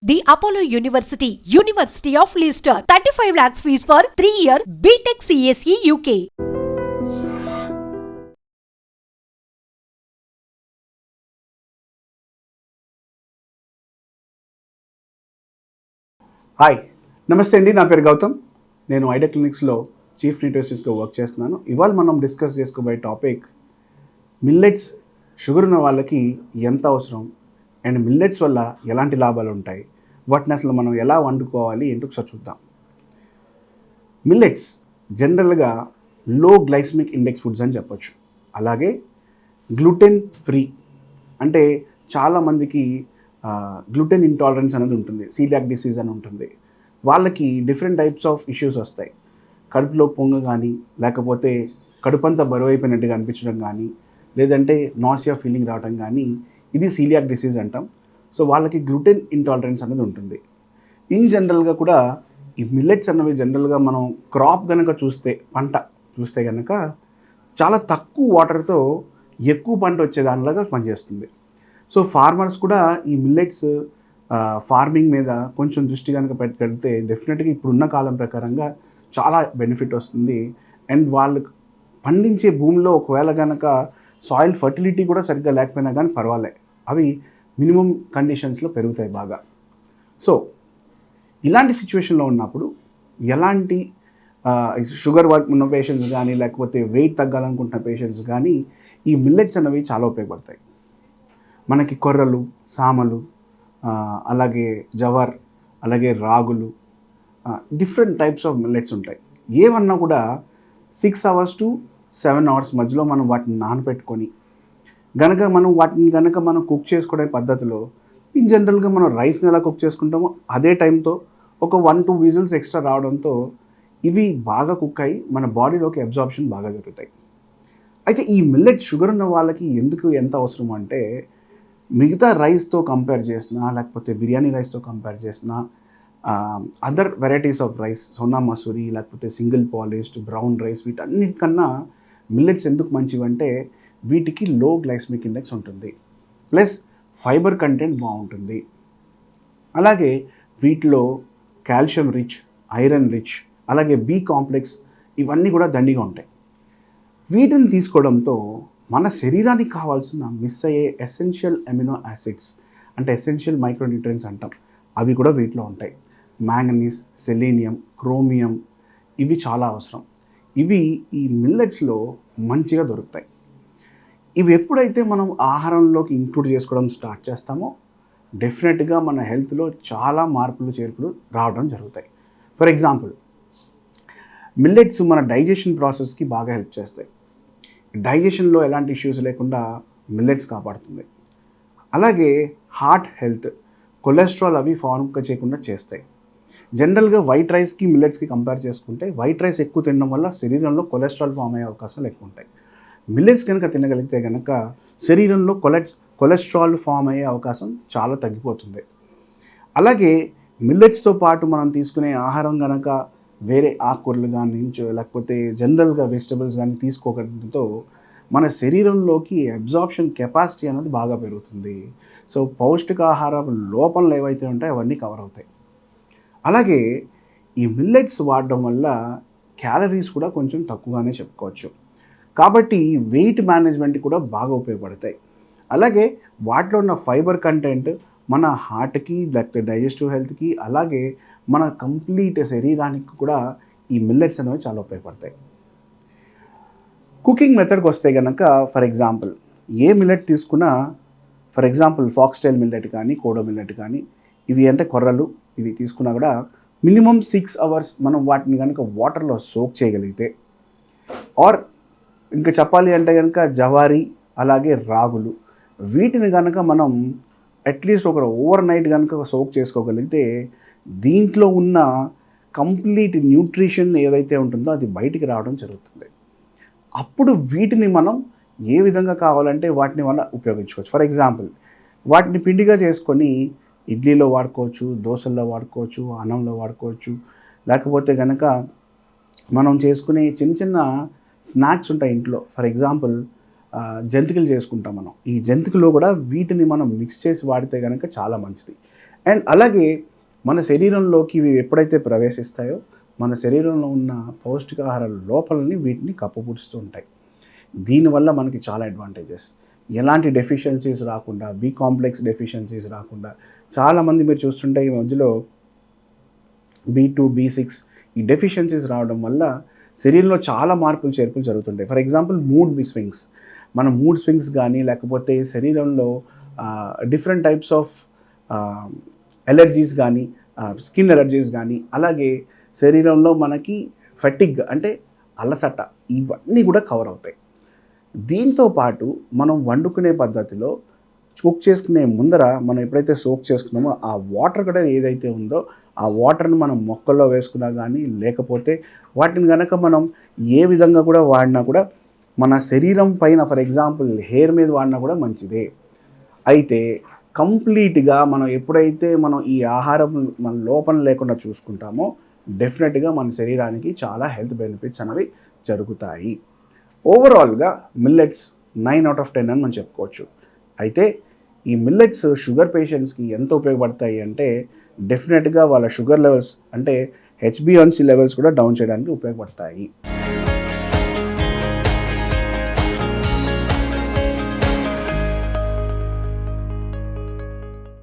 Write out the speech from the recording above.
The Apollo University, University of Leicester. 35 lakhs fees for 3-year BTech CSE UK. Hi నమస్తే అండి, నా పేరు గౌతమ్. నేను ఐడియా క్లినిక్స్లో చీఫ్ న్యూట్రిషనిస్ట్గా వర్క్ చేస్తున్నాను. ఇవాళ మనం డిస్కస్ చేసుకోబోయే టాపిక్ మిల్లెట్స్. షుగర్ ఉన్న వాళ్ళకి ఎంత అవసరం అండ్ మిల్లెట్స్ వల్ల ఎలాంటి లాభాలు ఉంటాయి, వాటిని అసలు మనం ఎలా వండుకోవాలి ఏంటో ఒకసారి చూద్దాం. మిల్లెట్స్ జనరల్గా లో గ్లైసమిక్ ఇండెక్స్ ఫుడ్స్ అని చెప్పొచ్చు. అలాగే గ్లూటెన్ ఫ్రీ, అంటే చాలామందికి గ్లూటెన్ ఇంటాలరెన్స్ అనేది ఉంటుంది, సీలియాక్ డిసీజ్ అని ఉంటుంది. వాళ్ళకి డిఫరెంట్ టైప్స్ ఆఫ్ ఇష్యూస్ వస్తాయి. కడుపులో పొంగ కానీ, లేకపోతే కడుపంతా బరువు అయిపోయినట్టుగా అనిపించడం కానీ, లేదంటే నాసియా ఫీలింగ్ రావడం కానీ, ఇది సీలియాక్ డిసీజ్ అంటాం. సో వాళ్ళకి గ్లూటెన్ ఇంటాలరెన్స్ అనేది ఉంటుంది. ఇన్ జనరల్గా కూడా ఈ మిల్లెట్స్ అన్నవి జనరల్గా మనం క్రాప్ కనుక చూస్తే, పంట చూస్తే కనుక చాలా తక్కువ వాటర్తో ఎక్కువ పంట వచ్చే దానిలాగా పనిచేస్తుంది. సో ఫార్మర్స్ కూడా ఈ మిల్లెట్స్ ఫార్మింగ్ మీద కొంచెం దృష్టి కనుక పెడితే డెఫినెట్గా ఇప్పుడున్న కాలం ప్రకారంగా చాలా బెనిఫిట్ వస్తుంది. అండ్ వాళ్ళు పండించే భూమిలో ఒకవేళ కనుక సాయిల్ ఫర్టిలిటీ కూడా సరిగ్గా లేకపోయినా కానీ పర్వాలే, అవి మినిమం కండిషన్స్లో పెరుగుతాయి బాగా. సో ఇలాంటి సిచ్యువేషన్లో ఉన్నప్పుడు ఎలాంటి షుగర్ ఉన్న పేషెంట్స్ కానీ, లేకపోతే వెయిట్ తగ్గాలనుకుంటున్న పేషెంట్స్ కానీ ఈ మిల్లెట్స్ అనేవి చాలా ఉపయోగపడతాయి. మనకి కొర్రలు, సామలు, అలాగే జవర్, అలాగే రాగులు, డిఫరెంట్ టైప్స్ ఆఫ్ మిల్లెట్స్ ఉంటాయి. ఏమన్నా కూడా 6 hours to 7 hours మధ్యలో మనం వాటిని నానబెట్టుకొని వాటిని మనం కుక్ చేసుకునే పద్ధతిలో ఇన్ జనరల్గా మనం రైస్ని ఎలా కుక్ చేసుకుంటామో అదే టైంతో ఒక 1-2 విజిల్స్ ఎక్స్ట్రా రావడంతో ఇవి బాగా కుక్ అయ్యి మన బాడీలోకి అబ్జార్ప్షన్ బాగా జరుగుతాయి. అయితే ఈ మిల్లెట్ షుగర్ ఉన్న వాళ్ళకి ఎందుకు ఎంత అవసరం అంటే, మిగతా రైస్తో కంపేర్ చేసినా, లేకపోతే బిర్యానీ రైస్తో కంపేర్ చేసినా, other varieties of rice, Sona Masuri, లేకపోతే సింగిల్ పాలిష్డ్ బ్రౌన్ రైస్, వీటన్నిటికన్నా మిల్లెట్స్ ఎందుకు మంచివంటే వీటికి లో గ్లైసమిక్ ఇండెక్స్ ఉంటుంది, ప్లస్ ఫైబర్ కంటెంట్ బాగుంటుంది. అలాగే వీటిలో కాల్షియం రిచ్, ఐరన్ రిచ్, అలాగే బి కాంప్లెక్స్ ఇవన్నీ కూడా దండిగా ఉంటాయి. వీటిని తీసుకోవడంతో మన శరీరానికి కావాల్సిన మిస్ అయ్యే ఎసెన్షియల్ అమినో యాసిడ్స్, అంటే ఎసెన్షియల్ మైక్రోన్యూట్రియన్స్ అంటాం, అవి కూడా వీటిలో ఉంటాయి. మ్యాంగనీస్, సెలీనియం, క్రోమియం, ఇవి చాలా అవసరం. ఇవి ఈ మిల్లెట్స్లో మంచిగా దొరుకుతాయి. ఇవి ఎప్పుడైతే మనం ఆహారంలోకి ఇంక్లూడ్ చేసుకోవడం స్టార్ట్ చేస్తామో డెఫినెట్గా మన హెల్త్లో చాలా మార్పులు చేర్పులు రావడం జరుగుతాయి. ఫర్ ఎగ్జాంపుల్, మిల్లెట్స్ మన డైజెషన్ ప్రాసెస్కి బాగా హెల్ప్ చేస్తాయి. డైజెషన్లో ఎలాంటి ఇష్యూస్ లేకుండా మిల్లెట్స్ కాపాడుతుంది. అలాగే హార్ట్ హెల్త్, కొలెస్ట్రాల్ అవి ఫార్మ్ చేయకుండా చేస్తాయి. జనరల్గా వైట్ రైస్కి మిల్లెట్స్కి కంపేర్ చేసుకుంటే వైట్ రైస్ ఎక్కువ తినడం వల్ల శరీరంలో కొలెస్ట్రాల్ ఫామ్ అయ్యే అవకాశాలు ఎక్కువ ఉంటాయి. మిల్లెట్స్ కనుక తినగలిగితే కనుక శరీరంలో కొలెస్ట్రాల్ ఫామ్ అయ్యే అవకాశం చాలా తగ్గిపోతుంది. అలాగే మిల్లెట్స్తో పాటు మనం తీసుకునే ఆహారం కనుక వేరే ఆకుకూరలు కానీ, లేకపోతే జనరల్గా వెజిటబుల్స్ కానీ తీసుకోవడంతో మన శరీరంలోకి అబ్జార్ప్షన్ కెపాసిటీ అనేది బాగా పెరుగుతుంది. సో పౌష్టికాహార లోపంలు ఏవైతే ఉంటాయో అవన్నీ కవర్ అవుతాయి. అలాగే ఈ మిల్లెట్స్ వాడడం వల్ల క్యాలరీస్ కూడా కొంచెం తక్కువగానే చెప్పుకోవచ్చు. కాబట్టి వెయిట్ మేనేజ్మెంట్ కూడా బాగా ఉపయోగపడతాయి. అలాగే వాటిలో ఉన్న ఫైబర్ కంటెంట్ మన హార్ట్కి, లేకపోతే డైజెస్టివ్ హెల్త్కి, అలాగే మన కంప్లీట్ శరీరానికి కూడా ఈ మిల్లెట్స్ అనేవి చాలా ఉపయోగపడతాయి. కుకింగ్ మెథడ్కి వస్తే కనుక ఫర్ ఎగ్జాంపుల్ ఏ మిల్లెట్ తీసుకున్నా, ఫర్ ఎగ్జాంపుల్ ఫాక్స్టైల్ మిల్లెట్ కానీ, కోడో మిల్లెట్ కానీ, ఇవి అంటే కొర్రలు, ఇవి తీసుకున్నా కూడా మినిమం 6 hours మనం వాటిని కనుక వాటర్లో సోక్ చేయగలిగితే, ఆర్ ఇంకా చెప్పాలి అంటే కనుక జవారీ, అలాగే రాగులు, వీటిని కనుక మనం అట్లీస్ట్ ఒక ఓవర్ నైట్ కనుక సోక్ చేసుకోగలిగితే దీంట్లో ఉన్న కంప్లీట్ న్యూట్రిషన్ ఏదైతే ఉంటుందో అది బయటికి రావడం జరుగుతుంది. అప్పుడు వీటిని మనం ఏ విధంగా కావాలంటే వాటిని వల్ల ఉపయోగించుకోవచ్చు. ఫర్ ఎగ్జాంపుల్, వాటిని పిండిగా చేసుకొని ఇడ్లీలో వాడుకోవచ్చు, దోశల్లో వాడుకోవచ్చు, అన్నంలో వాడుకోవచ్చు, లేకపోతే కనుక మనం చేసుకునే చిన్న చిన్న స్నాక్స్ ఉంటాయి ఇంట్లో. ఫర్ ఎగ్జాంపుల్ జంతికలు చేసుకుంటాం మనం. ఈ జంతికలో కూడా వీటిని మనం మిక్స్ చేసి వాడితే కనుక చాలా మంచిది. అండ్ అలాగే మన శరీరంలోకి ఇవి ఎప్పుడైతే ప్రవేశిస్తాయో మన శరీరంలో ఉన్న పౌష్టికాహార లోపాలని వీటిని కప్పుపుడుస్తూ ఉంటాయి. దీనివల్ల మనకి చాలా అడ్వాంటేజెస్, ఎలాంటి డెఫిషియన్సీస్ రాకుండా, బి కాంప్లెక్స్ డెఫిషియన్సీస్ రాకుండా, చాలామంది మీరు చూస్తుంటే ఈ మధ్యలో B2, B6 ఈ డెఫిషియన్సీస్ రావడం వల్ల శరీరంలో చాలా మార్పులు చేర్పులు జరుగుతుంటాయి. ఫర్ ఎగ్జాంపుల్ మూడ్ స్వింగ్స్, మన మూడ్ స్వింగ్స్ కానీ లేకపోతే శరీరంలో డిఫరెంట్ టైప్స్ ఆఫ్ ఎలర్జీస్ కానీ, స్కిన్ ఎలర్జీస్ కానీ, అలాగే శరీరంలో మనకి ఫెటిగ్ అంటే అలసట, ఇవన్నీ కూడా కవర్ అవుతాయి. దీంతో పాటు మనం వండుకునే పద్ధతిలో కుక్ చేసుకునే ముందర మనం ఎప్పుడైతే సోక్ చేసుకున్నామో ఆ వాటర్ కూడా ఏదైతే ఉందో ఆ వాటర్ని మనం మొక్కల్లో వేసుకున్నా కానీ, లేకపోతే వాటిని కనుక మనం ఏ విధంగా కూడా వాడినా కూడా మన శరీరం పైన, ఫర్ ఎగ్జాంపుల్ హెయిర్ మీద వాడినా కూడా మంచిదే. అయితే కంప్లీట్గా మనం ఎప్పుడైతే మనం ఈ ఆహారం మన లోపం లేకుండా చూసుకుంటామో డెఫినెట్గా మన శరీరానికి చాలా హెల్త్ బెనిఫిట్స్ అనేవి జరుగుతాయి. ఓవరాల్గా మిల్లెట్స్ 9/10 అని మనం చెప్పుకోవచ్చు. అయితే ఈ మిల్లెట్స్ షుగర్ పేషెంట్స్కి ఎంత ఉపయోగపడతాయి అంటే డెఫినెట్గా వాళ్ళ షుగర్ లెవెల్స్ అంటే HbA1c లెవెల్స్ కూడా డౌన్ చేయడానికి ఉపయోగపడతాయి.